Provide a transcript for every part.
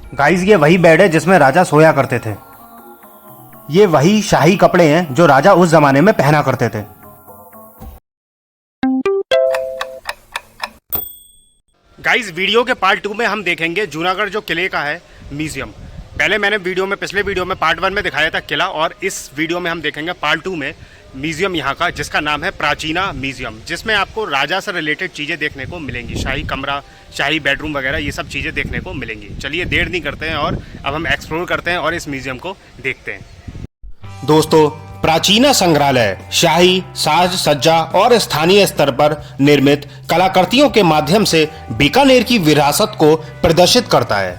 Guys ये वही bed है जिसमें राजा सोया करते थे। ये वही शाही कपड़े हैं जो राजा उस जमाने में पहना करते थे। गाइस वीडियो के पार्ट 2 में हम देखेंगे जूनागढ़ जो किले का है म्यूजियम। पहले मैंने पिछले वीडियो में पार्ट 1 में दिखाया था किला, और इस वीडियो में हम देखेंगे पार्ट 2 में म्यूजियम यहाँ का, जिसका नाम है प्राचीना म्यूजियम, जिसमें आपको राजा से रिलेटेड चीज़ें देखने को मिलेंगी। शाही कमरा, शाही बेडरूम वगैरह ये सब चीज़ें देखने को मिलेंगी। चलिए देर नहीं करते हैं और अब हम एक्सप्लोर करते हैं और इस म्यूजियम को देखते हैं। दोस्तों, प्राचीना संग्रहालय शाही साज सज्जा और स्थानीय स्तर पर निर्मित कलाकृतियों के माध्यम से बीकानेर की विरासत को प्रदर्शित करता है।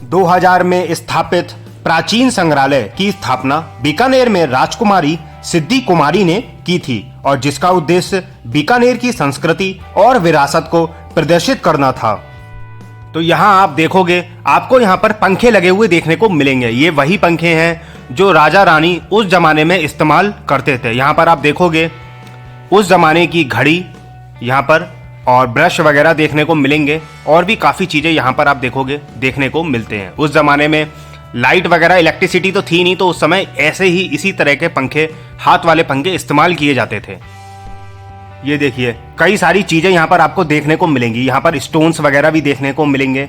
2000 में स्थापित प्राचीन संग्रहालय की स्थापना बीकानेर में राजकुमारी सिद्धि कुमारी ने की थी, और जिसका उद्देश्य बीकानेर की संस्कृति और विरासत को प्रदर्शित करना था। तो यहाँ आप देखोगे, आपको यहाँ पर पंखे लगे हुए देखने को मिलेंगे। ये वही पंखे हैं जो राजा रानी उस जमाने में इस्तेमाल करते थे। यहाँ पर आप देखोगे उस जमाने की घड़ी यहाँ पर, और ब्रश वगैरह देखने को मिलेंगे, और भी काफ़ी चीज़ें यहाँ पर आप देखोगे देखने को मिलते हैं। उस जमाने में लाइट वगैरह इलेक्ट्रिसिटी तो थी नहीं, तो उस समय ऐसे ही इसी तरह के पंखे, हाथ वाले पंखे इस्तेमाल किए जाते थे। ये देखिए कई सारी चीज़ें यहाँ पर आपको देखने को मिलेंगी। यहाँ पर स्टोन्स वगैरह भी देखने को मिलेंगे,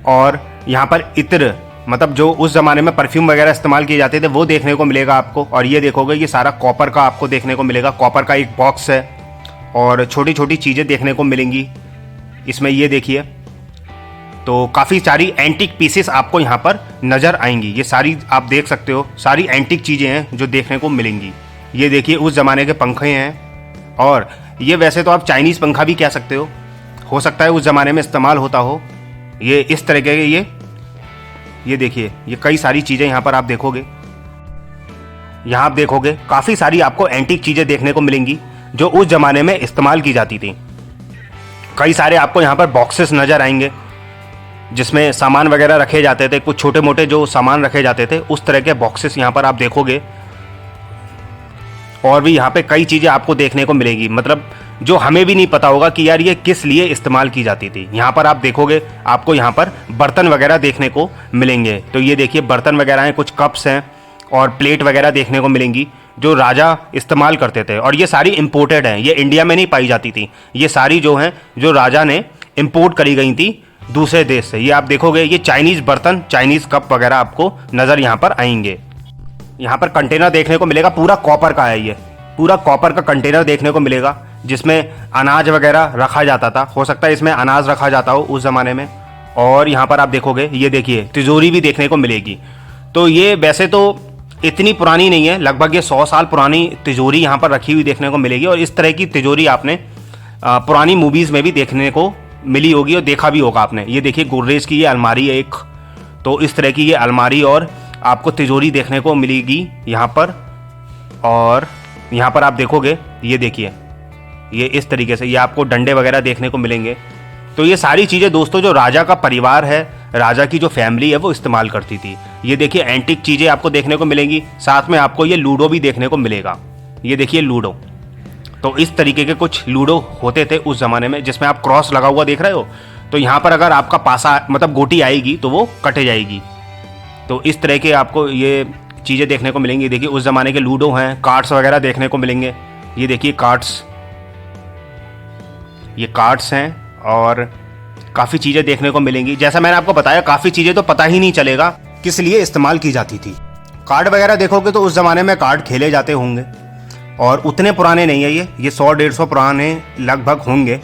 और यहाँ पर इत्र, मतलब जो उस ज़माने में परफ्यूम वगैरह इस्तेमाल किए जाते थे, वो देखने को मिलेगा आपको। और ये देखोगे ये सारा कॉपर का आपको देखने को मिलेगा। कॉपर का एक बॉक्स है, और छोटी छोटी चीज़ें देखने को मिलेंगी इसमें। ये देखिए, तो काफ़ी सारी एंटीक पीसेस आपको यहाँ पर नज़र आएंगी। ये सारी आप देख सकते हो, सारी एंटीक चीज़ें हैं जो देखने को मिलेंगी। ये देखिए उस ज़माने के पंखे हैं, और ये वैसे तो आप चाइनीज़ पंखा भी कह सकते हो सकता है उस ज़माने में इस्तेमाल होता हो। ये इस तरह के ये देखिए, ये कई सारी चीज़ें यहाँ पर आप देखोगे। यहाँ आप देखोगे काफ़ी सारी आपको एंटीक चीज़ें देखने को मिलेंगी जो उस ज़माने में इस्तेमाल की जाती थी। कई सारे आपको यहाँ पर बॉक्सेस नज़र आएंगे जिसमें सामान वगैरह रखे जाते थे। कुछ छोटे मोटे जो सामान रखे जाते थे, उस तरह के बॉक्सेस यहाँ पर आप देखोगे। और भी यहाँ पे कई चीज़ें आपको देखने को मिलेगी, मतलब जो हमें भी नहीं पता होगा कि यार ये किस लिए इस्तेमाल की जाती थी। यहाँ पर आप देखोगे, आपको यहाँ पर बर्तन वगैरह देखने को मिलेंगे। तो ये देखिए बर्तन वगैरह हैं, कुछ कप्स हैं और प्लेट वगैरह देखने को मिलेंगी जो राजा इस्तेमाल करते थे। और ये सारी इम्पोर्टेड हैं, ये इंडिया में नहीं पाई जाती थी। ये सारी जो हैं जो राजा ने इम्पोर्ट करी गई थी दूसरे देश से। ये आप देखोगे, ये चाइनीज़ बर्तन, चाइनीज़ कप वगैरह आपको नज़र यहाँ पर आएंगे। यहाँ पर कंटेनर देखने को मिलेगा, पूरा कॉपर का है। ये पूरा कॉपर का कंटेनर देखने को मिलेगा जिसमें अनाज वगैरह रखा जाता था। हो सकता है इसमें अनाज रखा जाता हो उस ज़माने में। और यहाँ पर आप देखोगे, ये देखिए तिजोरी भी देखने को मिलेगी। तो ये वैसे तो इतनी पुरानी नहीं है, लगभग ये 100 साल पुरानी तिजोरी यहाँ पर रखी हुई देखने को मिलेगी। और इस तरह की तिजोरी आपने पुरानी मूवीज़ में भी देखने को मिली होगी और देखा भी होगा आपने। ये देखिए गोदरेज की ये अलमारी है एक, तो इस तरह की ये अलमारी और आपको तिजोरी देखने को मिलेगी यहाँ पर। और यहाँ पर आप देखोगे, ये देखिए ये इस तरीके से ये आपको डंडे वगैरह देखने को मिलेंगे। तो ये सारी चीज़ें दोस्तों जो राजा का परिवार है, राजा की जो फैमिली है, वो इस्तेमाल करती थी। ये देखिए एंटीक चीज़ें आपको देखने को मिलेंगी। साथ में आपको ये लूडो भी देखने को मिलेगा। ये देखिए लूडो, तो इस तरीके के कुछ लूडो होते थे उस ज़माने में, जिसमें आप क्रॉस लगा हुआ देख रहे हो। तो यहाँ पर अगर आपका पासा, मतलब गोटी आएगी तो वो कटे जाएगी। तो इस तरह के आपको ये चीज़ें देखने को मिलेंगी। देखिए उस ज़माने के लूडो हैं, कार्ड्स वगैरह देखने को मिलेंगे। ये देखिए कार्ड्स, ये कार्ड्स हैं, और काफ़ी चीज़ें देखने को मिलेंगी। जैसा मैंने आपको बताया, काफ़ी चीज़ें तो पता ही नहीं चलेगा किस लिए इस्तेमाल की जाती थी। कार्ड वगैरह देखोगे तो उस ज़माने में कार्ड खेले जाते होंगे, और उतने पुराने नहीं है ये 100-150 पुराने लगभग होंगे।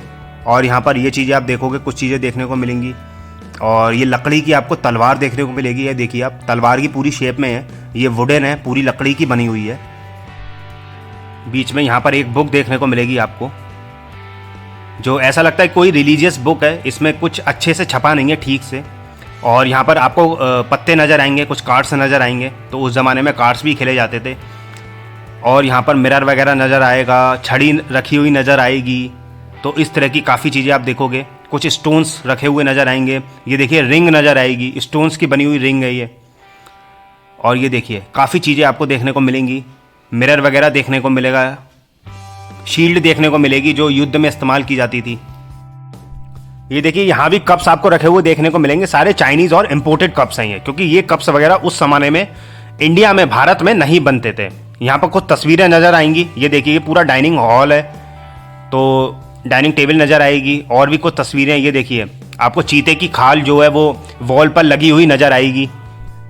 और यहाँ पर ये चीज़ें आप देखोगे, कुछ चीज़ें देखने को मिलेंगी। और ये लकड़ी की आपको तलवार देखने को मिलेगी। ये देखिए आप, तलवार की पूरी शेप में है, ये वुडन है, पूरी लकड़ी की बनी हुई है। बीच में यहाँ पर एक बुक देखने को मिलेगी आपको, जो ऐसा लगता है कोई रिलीजियस बुक है। इसमें कुछ अच्छे से छपा नहीं है ठीक से। और यहाँ पर आपको पत्ते नज़र आएंगे, कुछ कार्ड्स नज़र आएंगे। तो उस ज़माने में कार्ड्स भी खेले जाते थे। और यहाँ पर मिरर वगैरह नज़र आएगा, छड़ी रखी हुई नज़र आएगी। तो इस तरह की काफ़ी चीज़ें आप देखोगे। कुछ स्टोन्स रखे हुए नज़र आएंगे। ये देखिए रिंग नज़र आएगी, स्टोन्स की बनी हुई रिंग है ये। और ये देखिए काफ़ी चीज़ें आपको देखने को मिलेंगी। मिरर वगैरह देखने को मिलेगा, शील्ड देखने को मिलेगी जो युद्ध में इस्तेमाल की जाती थी। ये देखिए यहाँ भी कप्स आपको रखे हुए देखने को मिलेंगे, सारे चाइनीज और इम्पोर्टेड कप्स हैं ये, क्योंकि ये कप्स वगैरह उस जमाने में इंडिया में, भारत में नहीं बनते थे। यहाँ पर कुछ तस्वीरें नजर आएंगी। ये देखिए ये पूरा डाइनिंग हॉल है, तो डाइनिंग टेबल नजर आएगी और भी कुछ तस्वीरें। ये देखिए आपको चीते की खाल जो है वो वॉल पर लगी हुई नजर आएगी।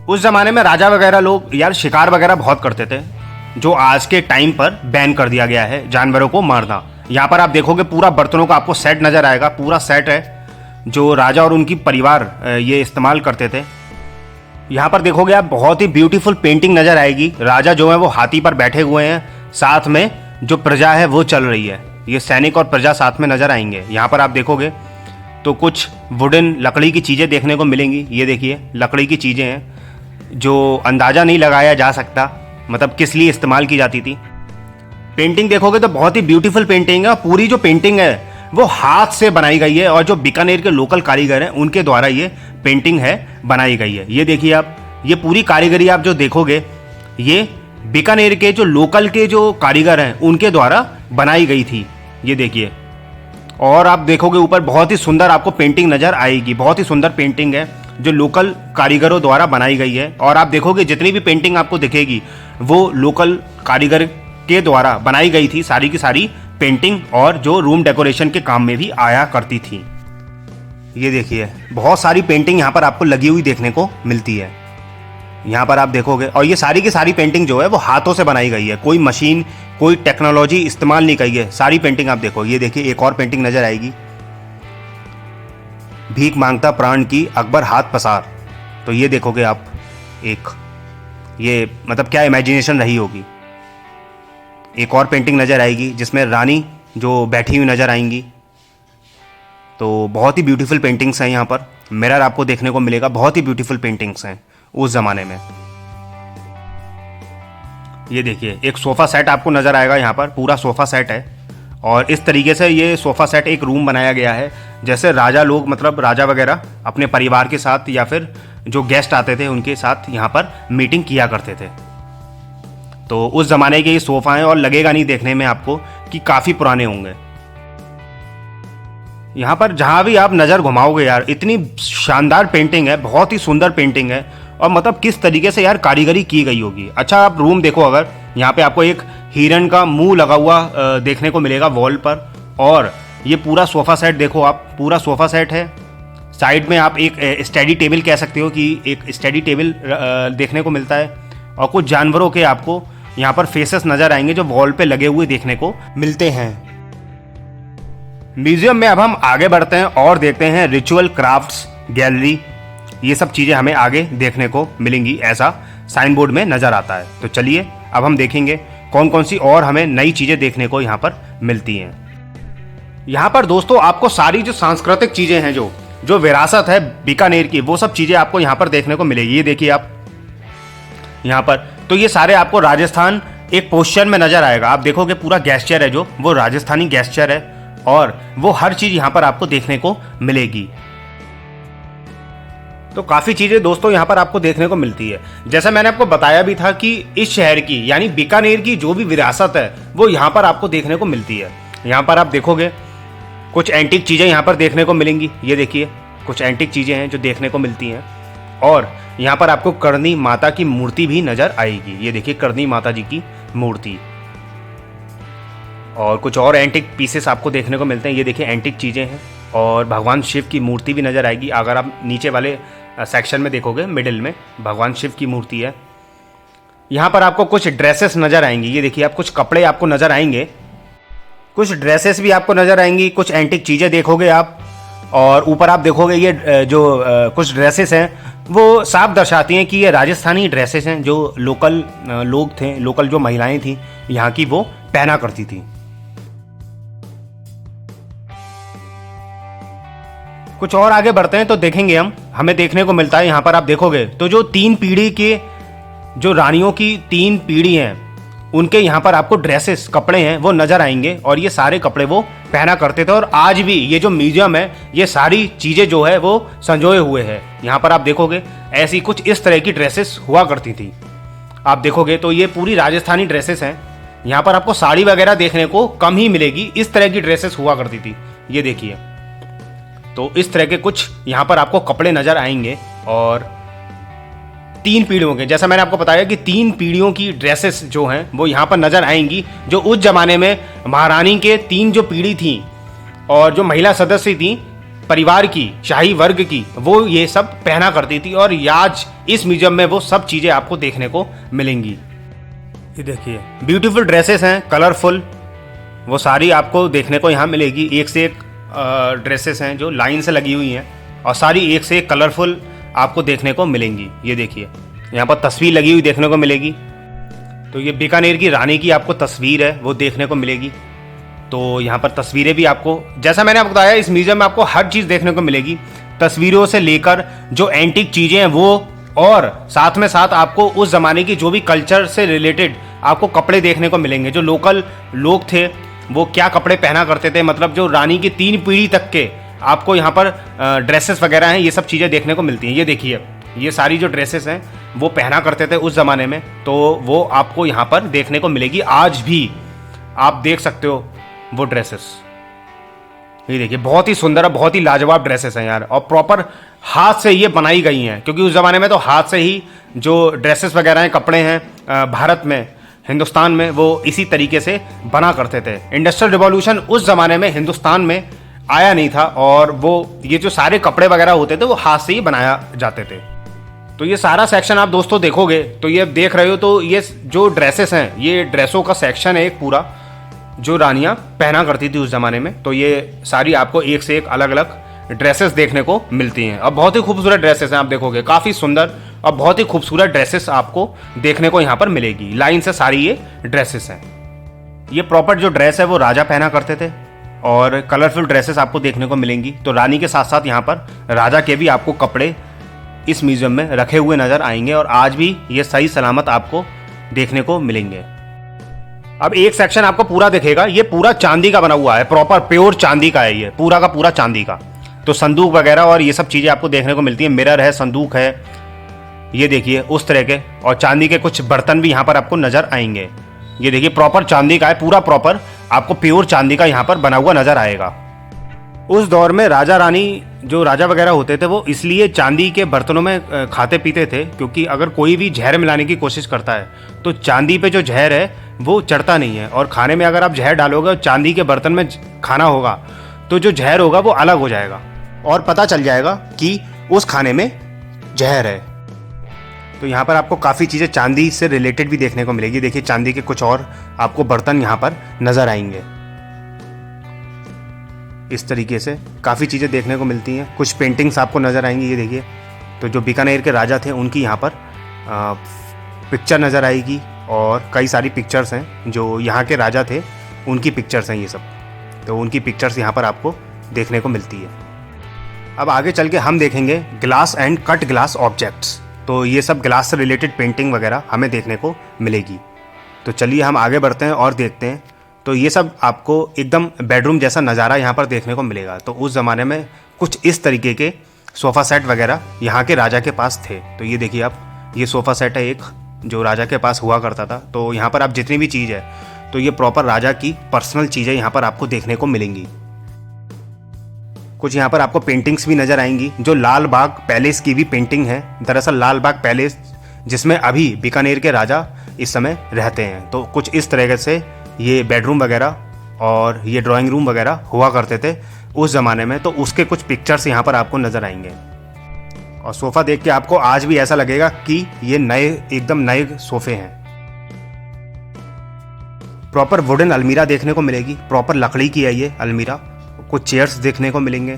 उस जमाने में राजा वगैरह लोग यार शिकार वगैरह बहुत करते थे, जो आज के टाइम पर बैन कर दिया गया है जानवरों को मारना। यहाँ पर आप देखोगे पूरा बर्तनों का आपको सेट नजर आएगा, पूरा सेट है जो राजा और उनकी परिवार ये इस्तेमाल करते थे। यहाँ पर देखोगे आप बहुत ही ब्यूटीफुल पेंटिंग नजर आएगी। राजा जो है वो हाथी पर बैठे हुए हैं, साथ में जो प्रजा है वो चल रही है। ये सैनिक और प्रजा साथ में नजर आएंगे। यहाँ पर आप देखोगे तो कुछ वुडन लकड़ी की चीज़ें देखने को मिलेंगी। ये देखिए लकड़ी की चीज़ें हैं जो अंदाज़ा नहीं लगाया जा सकता मतलब किस लिए इस्तेमाल की जाती थी। पेंटिंग देखोगे तो बहुत ही ब्यूटीफुल पेंटिंग है। पूरी जो पेंटिंग है वो हाथ से बनाई गई है और जो बीकानेर के लोकल कारीगर हैं उनके द्वारा ये पेंटिंग है बनाई गई है। ये देखिए आप, ये पूरी कारीगरी आप जो देखोगे ये बीकानेर के जो लोकल के जो कारीगर हैं उनके द्वारा बनाई गई थी। ये देखिए, और आप देखोगे ऊपर बहुत ही सुंदर आपको पेंटिंग नजर आएगी। बहुत ही सुंदर पेंटिंग है जो लोकल कारीगरों द्वारा बनाई गई है। और आप देखोगे जितनी भी पेंटिंग आपको दिखेगी वो लोकल कारीगर के द्वारा बनाई गई थी, सारी की सारी पेंटिंग, और जो रूम डेकोरेशन के काम में भी आया करती थी। ये देखिए बहुत सारी पेंटिंग यहाँ पर आपको लगी हुई देखने को मिलती है। यहाँ पर आप देखोगे, और ये सारी की सारी पेंटिंग जो है वो हाथों से बनाई गई है, कोई मशीन कोई टेक्नोलॉजी इस्तेमाल नहीं की है। सारी पेंटिंग आप देखो। ये देखिए एक और पेंटिंग नजर आएगी, भीख मांगता प्राण की अकबर हाथ पसार। तो ये देखोगे आप एक, ये मतलब क्या इमेजिनेशन रही होगी। एक और पेंटिंग नजर आएगी जिसमें रानी जो बैठी हुई नजर आएंगी। तो बहुत ही ब्यूटीफुल पेंटिंग्स हैं यहाँ पर। मिरर आपको देखने को मिलेगा, बहुत ही ब्यूटीफुल पेंटिंग्स हैं उस जमाने में। ये देखिए एक सोफ़ा सेट आपको नज़र आएगा, यहाँ पर पूरा सोफ़ा सेट है। और इस तरीके से ये सोफ़ा सेट एक रूम बनाया गया है, जैसे राजा लोग मतलब राजा वगैरह अपने परिवार के साथ या फिर जो गेस्ट आते थे उनके साथ यहाँ पर मीटिंग किया करते थे। तो उस ज़माने के ये सोफ़ा हैं और लगेगा नहीं देखने में आपको कि काफ़ी पुराने होंगे। यहाँ पर जहाँ भी आप नज़र घुमाओगे यार इतनी शानदार पेंटिंग है, बहुत ही सुंदर पेंटिंग है। और मतलब किस तरीके से यार कारीगरी की गई होगी। अच्छा आप रूम देखो, अगर यहाँ पे आपको एक हिरन का मुंह लगा हुआ देखने को मिलेगा वॉल पर। और ये पूरा सोफ़ा सेट देखो आप, पूरा सोफ़ा सेट है। साइड में आप एक स्टडी टेबल कह सकते हो कि एक स्टडी टेबल देखने को मिलता है। और कुछ जानवरों के आपको यहाँ पर फेसेस नज़र आएंगे जो वॉल पे लगे हुए देखने को मिलते हैं। म्यूजियम में अब हम आगे बढ़ते हैं और देखते हैं रिचुअल क्राफ्ट्स गैलरी। ये सब चीज़ें हमें आगे देखने को मिलेंगी, ऐसा साइन बोर्ड में नज़र आता है। तो चलिए अब हम देखेंगे कौन कौन सी और हमें नई चीज़ें देखने को यहाँ पर मिलती हैं। यहाँ पर दोस्तों आपको सारी जो सांस्कृतिक चीज़ें हैं, जो विरासत है बीकानेर की, वो सब चीज़ें आपको यहाँ पर देखने को मिलेगी। ये देखिए आप यहाँ पर, तो ये सारे आपको राजस्थान एक पोस्चर में नज़र आएगा। आप देखोगे पूरा गेस्चर है जो वो राजस्थानी गेस्चर है, और वो हर चीज़ यहाँ पर आपको देखने को मिलेगी। तो काफ़ी चीज़ें दोस्तों यहाँ पर आपको देखने को मिलती है। जैसा मैंने आपको बताया भी था कि इस शहर की यानी बीकानेर की जो भी विरासत है वो यहाँ पर आपको देखने को मिलती है। यहाँ पर आप देखोगे कुछ एंटीक चीज़ें यहाँ पर देखने को मिलेंगी। ये देखिए कुछ एंटीक चीज़ें हैं जो देखने को मिलती हैं। और यहाँ पर आपको करणी माता की मूर्ति भी नज़र आएगी। ये देखिए करणी माता जी की मूर्ति। और कुछ और एंटीक पीसेस आपको देखने को मिलते हैं। ये देखिए एंटीक चीज़ें हैं। और भगवान शिव की मूर्ति भी नज़र आएगी। अगर आप नीचे वाले सेक्शन में देखोगे मिडिल में भगवान शिव की मूर्ति है। यहाँ पर आपको कुछ ड्रेसेस नज़र आएंगी। ये देखिए आप कुछ कपड़े आपको नज़र आएंगे, कुछ ड्रेसेस भी आपको नज़र आएंगी, कुछ एंटीक चीज़ें देखोगे आप। और ऊपर आप देखोगे ये जो कुछ ड्रेसेस हैं वो साफ दर्शाती हैं कि ये राजस्थानी ड्रेसेस हैं जो लोकल लोग थे, लोकल जो महिलाएं थी यहाँ की वो पहना करती थी। कुछ और आगे बढ़ते हैं तो देखेंगे हमें देखने को मिलता है यहाँ पर आप देखोगे तो जो 3 पीढ़ी के जो रानियों की 3 पीढ़ी हैं उनके यहाँ पर आपको ड्रेसेस कपड़े हैं वो नज़र आएंगे। और ये सारे कपड़े वो पहना करते थे और आज भी ये जो म्यूजियम है ये सारी चीज़ें जो है वो संजोए हुए हैं। यहाँ पर आप देखोगे ऐसी कुछ इस तरह की ड्रेसेस हुआ करती थी। आप देखोगे तो ये पूरी राजस्थानी ड्रेसेस हैं। यहाँ पर आपको साड़ी वगैरह देखने को कम ही मिलेगी, इस तरह की ड्रेसेस हुआ करती थी। ये देखिए तो इस तरह के कुछ यहाँ पर आपको कपड़े नज़र आएंगे और 3 पीढ़ियों के, जैसा मैंने आपको बताया कि 3 पीढ़ियों की ड्रेसेस जो हैं वो यहाँ पर नज़र आएंगी, जो उस ज़माने में महारानी के 3 जो पीढ़ी थी और जो महिला सदस्य थी परिवार की, शाही वर्ग की, वो ये सब पहना करती थी। और आज इस म्यूजियम में वो सब चीज़ें आपको देखने को मिलेंगी। ये देखिए ब्यूटीफुल ड्रेसेस हैं, कलरफुल, वो सारी आपको देखने को यहाँ मिलेगी। एक से एक ड्रेसेस हैं जो लाइन से लगी हुई हैं और सारी एक से एक कलरफुल आपको देखने को मिलेंगी। ये देखिए यहाँ पर तस्वीर लगी हुई देखने को मिलेगी। तो ये बीकानेर की रानी की आपको तस्वीर है वो देखने को मिलेगी। तो यहाँ पर तस्वीरें भी आपको, जैसा मैंने आपको बताया, इस म्यूजियम में आपको हर चीज़ देखने को मिलेगी, तस्वीरों से लेकर जो एंटीक चीज़ें हैं वो, और साथ में साथ आपको उस ज़माने की जो भी कल्चर से रिलेटेड आपको कपड़े देखने को मिलेंगे। जो लोकल लोग थे वो क्या कपड़े पहना करते थे, मतलब जो रानी की 3 पीढ़ी तक के आपको यहाँ पर ड्रेसेस वगैरह हैं, ये सब चीज़ें देखने को मिलती हैं। ये देखिए ये सारी जो ड्रेसेस हैं वो पहना करते थे उस ज़माने में, तो वो आपको यहाँ पर देखने को मिलेगी। आज भी आप देख सकते हो वो ड्रेसेस। ये देखिए बहुत ही सुंदर और बहुत ही लाजवाब ड्रेसेस हैं यार, और प्रॉपर हाथ से ये बनाई गई हैं, क्योंकि उस ज़माने में तो हाथ से ही जो ड्रेसेस वगैरह हैं, कपड़े हैं भारत में, हिंदुस्तान में, वो इसी तरीके से बना करते थे। इंडस्ट्रियल रिवॉल्यूशन उस ज़माने में हिंदुस्तान में आया नहीं था, और वो ये जो सारे कपड़े वगैरह होते थे वो हाथ से ही बनाया जाते थे। तो ये सारा सेक्शन आप दोस्तों देखोगे तो ये देख रहे हो, तो ये जो ड्रेसेस हैं ये ड्रेसों का सेक्शन है एक पूरा, जो रानियां पहना करती थी उस ज़माने में। तो ये सारी आपको एक से एक अलग अलग ड्रेसेस देखने को मिलती हैं, और बहुत ही खूबसूरत ड्रेसेस हैं। आप देखोगे काफ़ी सुंदर और बहुत ही खूबसूरत ड्रेसेस आपको देखने को यहाँ पर मिलेगी। लाइन से सारी ये ड्रेसेस हैं। ये प्रॉपर जो ड्रेस है वो राजा पहना करते थे, और कलरफुल ड्रेसेस आपको देखने को मिलेंगी। तो रानी के साथ साथ यहाँ पर राजा के भी आपको कपड़े इस म्यूजियम में रखे हुए नज़र आएंगे, और आज भी ये सही सलामत आपको देखने को मिलेंगे। अब एक सेक्शन आपको पूरा दिखेगा, ये पूरा चांदी का बना हुआ है, प्रॉपर प्योर चांदी का है, ये पूरा का पूरा चांदी का। तो संदूक वगैरह और ये सब चीज़ें आपको देखने को मिलती है। मिरर है, संदूक है, ये देखिए उस तरह के, और चांदी के कुछ बर्तन भी यहाँ पर आपको नज़र आएंगे। ये देखिए प्रॉपर चांदी का है, पूरा प्रॉपर आपको प्योर चांदी का यहाँ पर बना हुआ नज़र आएगा। उस दौर में राजा रानी, जो राजा वगैरह होते थे, वो इसलिए चांदी के बर्तनों में खाते पीते थे, क्योंकि अगर कोई भी जहर मिलाने की कोशिश करता है तो चांदी पे जो जहर है वो चढ़ता नहीं है, और खाने में अगर आप जहर डालोगे और चांदी के बर्तन में खाना होगा तो जो जहर होगा वो अलग हो जाएगा, और पता चल जाएगा कि उस खाने में जहर है। तो यहाँ पर आपको काफ़ी चीज़ें चांदी से रिलेटेड भी देखने को मिलेगी। देखिए चांदी के कुछ और आपको बर्तन यहाँ पर नज़र आएंगे। इस तरीके से काफ़ी चीज़ें देखने को मिलती हैं। कुछ पेंटिंग्स आपको नज़र आएंगी। ये देखिए, तो जो बीकानेर के राजा थे उनकी यहाँ पर पिक्चर नज़र आएगी, और कई सारी पिक्चर्स हैं जो यहाँ के राजा थे उनकी पिक्चर्स हैं ये सब। तो उनकी पिक्चर्स यहाँ पर आपको देखने को मिलती है। अब आगे चल के हम देखेंगे glass and cut glass objects. तो ये सब ग्लास से रिलेटेड पेंटिंग वगैरह हमें देखने को मिलेगी। तो चलिए हम आगे बढ़ते हैं और देखते हैं। तो ये सब आपको एकदम बेडरूम जैसा नज़ारा यहाँ पर देखने को मिलेगा। तो उस ज़माने में कुछ इस तरीके के सोफ़ा सेट वगैरह यहाँ के राजा के पास थे। तो ये देखिए आप, ये सोफ़ा सेट है एक, जो राजा के पास हुआ करता था। तो यहाँ पर आप जितनी भी चीज़ है, तो ये प्रॉपर राजा की पर्सनल चीज़ें यहाँ पर आपको देखने को मिलेंगी। कुछ यहाँ पर आपको पेंटिंग्स भी नज़र आएंगी, जो लाल बाग पैलेस की भी पेंटिंग है। दरअसल लाल बाग पैलेस जिसमें अभी बीकानेर के राजा इस समय रहते हैं। तो कुछ इस तरह से ये बेडरूम वगैरह और ये ड्राइंग रूम वगैरह हुआ करते थे उस ज़माने में। तो उसके कुछ पिक्चर्स यहाँ पर आपको नज़र आएंगे, और सोफ़ा देख के आपको आज भी ऐसा लगेगा कि ये नए, एकदम नए सोफ़े हैं। प्रॉपर वुडन अलमीरा देखने को मिलेगी, प्रॉपर लकड़ी की है ये अलमीरा। कुछ चेयर्स देखने को मिलेंगे,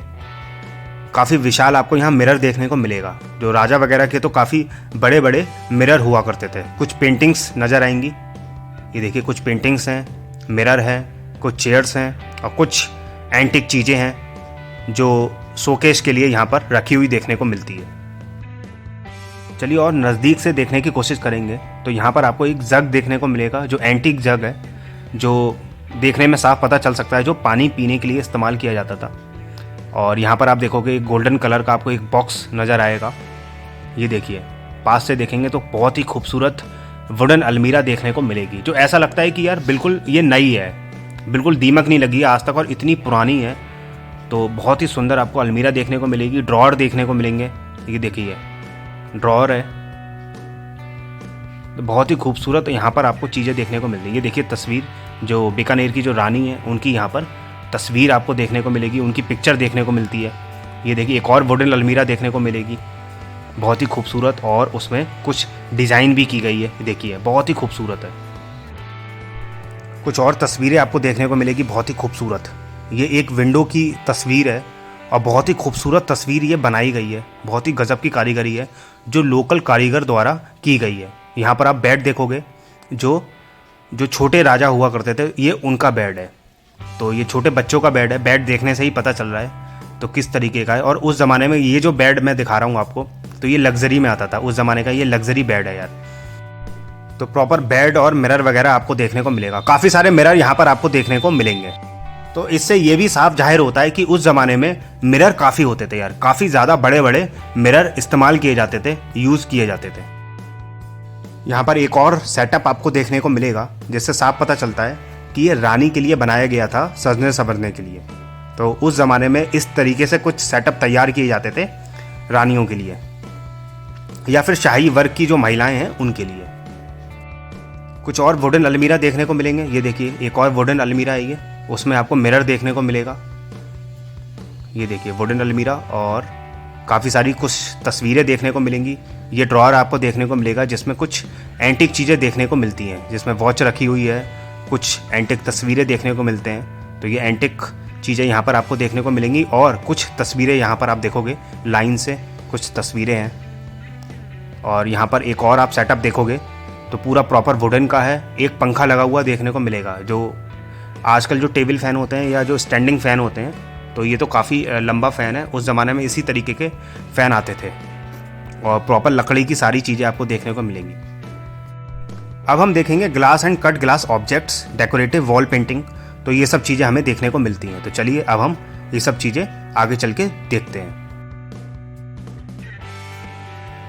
काफ़ी विशाल आपको यहाँ मिरर देखने को मिलेगा। जो राजा वगैरह के तो काफ़ी बड़े बड़े मिरर हुआ करते थे। कुछ पेंटिंग्स नज़र आएंगी, ये देखिए कुछ पेंटिंग्स हैं, मिरर हैं, कुछ चेयर्स हैं, और कुछ एंटिक चीज़ें हैं जो शोकेस के लिए यहाँ पर रखी हुई देखने को मिलती है। चलिए और नज़दीक से देखने की कोशिश करेंगे। तो यहाँ पर आपको एक जग देखने को मिलेगा, जो एंटिक जग है, जो देखने में साफ पता चल सकता है जो पानी पीने के लिए इस्तेमाल किया जाता था। और यहाँ पर आप देखोगे गोल्डन कलर का आपको एक बॉक्स नज़र आएगा। ये देखिए, पास से देखेंगे तो बहुत ही खूबसूरत वुडन अलमीरा देखने को मिलेगी, जो ऐसा लगता है कि यार बिल्कुल ये नई है, बिल्कुल दीमक नहीं लगी है आज तक, और इतनी पुरानी है। तो बहुत ही सुंदर आपको अलमीरा देखने को मिलेगी, ड्रॉअर देखने को मिलेंगे। ये देखिए ड्रॉअर है, तो बहुत ही खूबसूरत यहाँ पर आपको चीज़ें देखने को मिल रही है। ये देखिए तस्वीर, जो बीकानेर की जो रानी है उनकी यहाँ पर तस्वीर आपको देखने को मिलेगी, उनकी पिक्चर देखने को मिलती है। ये देखिए एक और वुडन अलमीरा देखने को मिलेगी, बहुत ही खूबसूरत, और उसमें कुछ डिज़ाइन भी की गई है। देखिए बहुत ही खूबसूरत है। कुछ और तस्वीरें आपको देखने को मिलेगी बहुत ही खूबसूरत। ये एक विंडो की तस्वीर है और बहुत ही खूबसूरत तस्वीर ये बनाई गई है, बहुत ही गजब की कारीगरी है जो लोकल कारीगर द्वारा की गई है। यहाँ पर आप बेड देखोगे, जो छोटे राजा हुआ करते थे ये उनका बेड है, तो ये छोटे बच्चों का बेड है। बेड देखने से ही पता चल रहा है तो किस तरीके का है। और उस ज़माने में ये जो बेड मैं दिखा रहा हूँ आपको, तो ये लग्जरी में आता था उस ज़माने का, ये लग्जरी बेड है यार। तो प्रॉपर बेड और मिरर वगैरह आपको देखने को मिलेगा, काफ़ी सारे मिरर यहाँ पर आपको देखने को मिलेंगे। तो इससे ये भी साफ जाहिर होता है कि उस ज़माने में मिरर काफ़ी होते थे यार, काफ़ी ज़्यादा बड़े बड़े मिरर इस्तेमाल किए जाते थे, यूज़ किए जाते थे। यहाँ पर एक और सेटअप आपको देखने को मिलेगा जिससे साफ पता चलता है कि ये रानी के लिए बनाया गया था, सजने संवरने के लिए। तो उस ज़माने में इस तरीके से कुछ सेटअप तैयार किए जाते थे रानियों के लिए, या फिर शाही वर्ग की जो महिलाएं हैं उनके लिए। कुछ और वुडन अलमीरा देखने को मिलेंगे। ये देखिए एक और वुडन अलमीरा है, ये उसमें आपको मिरर देखने को मिलेगा। ये देखिए वुडन अलमीरा, और काफ़ी सारी कुछ तस्वीरें देखने को मिलेंगी। ये ड्रॉअर आपको देखने को मिलेगा जिसमें कुछ एंटिक चीज़ें देखने को मिलती हैं, जिसमें वॉच रखी हुई है, कुछ एंटिक तस्वीरें देखने को मिलते हैं। तो ये एंटिक चीज़ें यहाँ पर आपको देखने को मिलेंगी, और कुछ तस्वीरें यहाँ पर आप देखोगे लाइन से कुछ तस्वीरें हैं। और यहाँ पर एक और आप सेटअप देखोगे तो पूरा प्रॉपर वुडन का है। एक पंखा लगा हुआ देखने को मिलेगा, जो आजकल जो टेबल फ़ैन होते हैं या जो स्टैंडिंग फ़ैन होते हैं, तो ये तो काफ़ी लंबा फ़ैन है। उस ज़माने में इसी तरीके के फ़ैन आते थे, और प्रॉपर लकड़ी की सारी चीज़ें आपको देखने को मिलेंगी। अब हम देखेंगे glass and cut glass objects, decorative wall painting. तो ये सब चीज़ें हमें देखने को मिलती हैं। तो चलिए अब हम ये सब चीज़ें आगे चल के देखते हैं।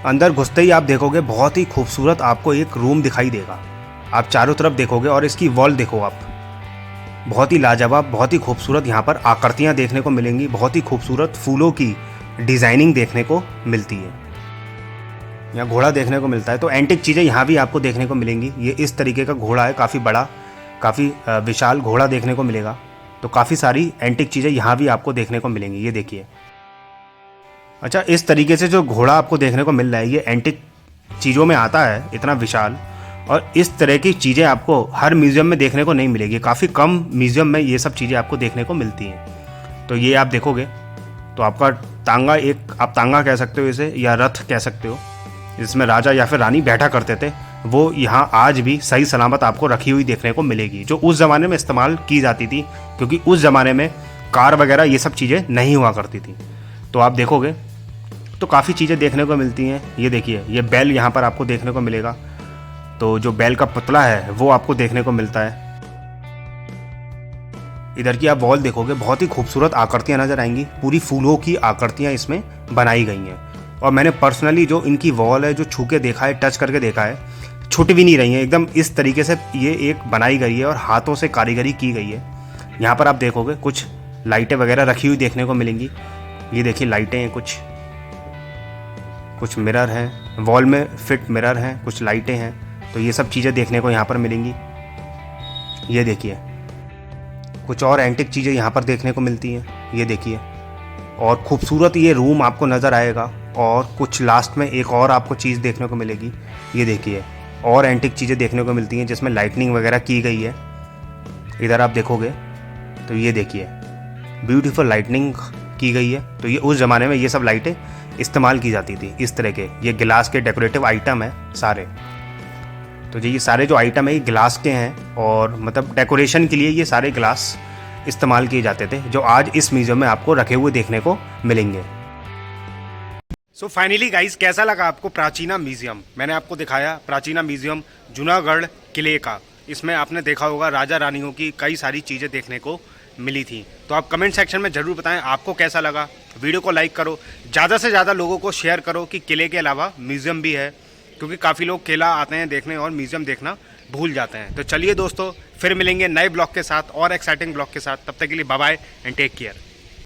अंदर घुसते ही आप देखोगे बहुत ही खूबसूरत आपको एक रूम दिखाई देगा। आप चारों तरफ देखोगे और इसकी वॉल देखो आप, बहुत ही लाजवाब, बहुत ही खूबसूरत यहाँ पर आकृतियाँ देखने को मिलेंगी। बहुत ही खूबसूरत फूलों की डिज़ाइनिंग देखने को मिलती है। यहाँ घोड़ा देखने को मिलता है, तो एंटिक चीज़ें यहाँ भी आपको देखने को मिलेंगी। ये इस तरीके का घोड़ा है, काफ़ी बड़ा, काफ़ी विशाल घोड़ा देखने को मिलेगा। तो काफ़ी सारी एंटिक चीज़ें यहाँ भी आपको देखने को मिलेंगी। ये देखिए, अच्छा इस तरीके से जो घोड़ा आपको देखने को मिल रहा है, ये एंटिक चीज़ों में आता है, इतना विशाल। और इस तरह की चीज़ें आपको हर म्यूज़ियम में देखने को नहीं मिलेगी, काफ़ी कम म्यूज़ियम में ये सब चीज़ें आपको देखने को मिलती हैं। तो ये आप देखोगे तो आपका तांगा, एक आप तांगा कह सकते हो इसे, या रथ कह सकते हो, जिसमें राजा या फिर रानी बैठा करते थे, वो यहाँ आज भी सही सलामत आपको रखी हुई देखने को मिलेगी, जो उस ज़माने में इस्तेमाल की जाती थी, क्योंकि उस ज़माने में कार वगैरह ये सब चीज़ें नहीं हुआ करती थी। तो आप देखोगे तो काफ़ी चीज़ें देखने को मिलती हैं। ये देखिए, ये बैल यहाँ पर आपको देखने को मिलेगा, तो जो बैल का पुतला है वो आपको देखने को मिलता है। इधर की आप वॉल देखोगे, बहुत ही खूबसूरत आकृतियाँ नज़र आएंगी, पूरी फूलों की आकृतियाँ इसमें बनाई गई हैं। और मैंने पर्सनली जो इनकी वॉल है, जो छू के देखा है, टच करके देखा है, छूट भी नहीं रही हैं, एकदम इस तरीके से ये एक बनाई गई है और हाथों से कारीगरी की गई है। यहाँ पर आप देखोगे कुछ लाइटें वगैरह रखी हुई देखने को मिलेंगी। ये देखिए लाइटें हैं, कुछ मिरर हैं, वॉल में फिट मिरर हैं, कुछ लाइटें हैं। तो ये सब चीज़ें देखने को यहाँ पर मिलेंगी। ये देखिए कुछ और एंटिक चीज़ें यहाँ पर देखने को मिलती हैं। ये देखिए, और खूबसूरत ये रूम आपको नज़र आएगा। और कुछ लास्ट में एक और आपको चीज़ देखने को मिलेगी। ये देखिए, और एंटिक चीज़ें देखने को मिलती हैं जिसमें लाइटनिंग वगैरह की गई है। इधर आप देखोगे तो ये देखिए, ब्यूटीफुल लाइटनिंग की गई है। तो ये उस ज़माने में ये सब लाइटें इस्तेमाल की जाती थी। इस तरह के ये गिलास के डेकोरेटिव आइटम है सारे। तो ये सारे जो आइटम है ये गिलास के हैं, और मतलब डेकोरेशन के लिए ये सारे गिलास इस्तेमाल किए जाते थे, जो आज इस म्यूज़ियम में आपको रखे हुए देखने को मिलेंगे। सो फाइनली गाइस, कैसा लगा आपको प्राचीना म्यूज़ियम? मैंने आपको दिखाया प्राचीना म्यूज़ियम जूनागढ़ किले का। इसमें आपने देखा होगा राजा रानियों की कई सारी चीज़ें देखने को मिली थी। तो आप कमेंट सेक्शन में ज़रूर बताएं आपको कैसा लगा। वीडियो को लाइक करो, ज़्यादा से ज़्यादा लोगों को शेयर करो कि किले के अलावा म्यूज़ियम भी है, क्योंकि काफ़ी लोग किला आते हैं देखने और म्यूज़ियम देखना भूल जाते हैं। तो चलिए दोस्तों, फिर मिलेंगे नए ब्लॉग के साथ और एक्साइटिंग ब्लॉग के साथ। तब तक के लिए bye bye and take care.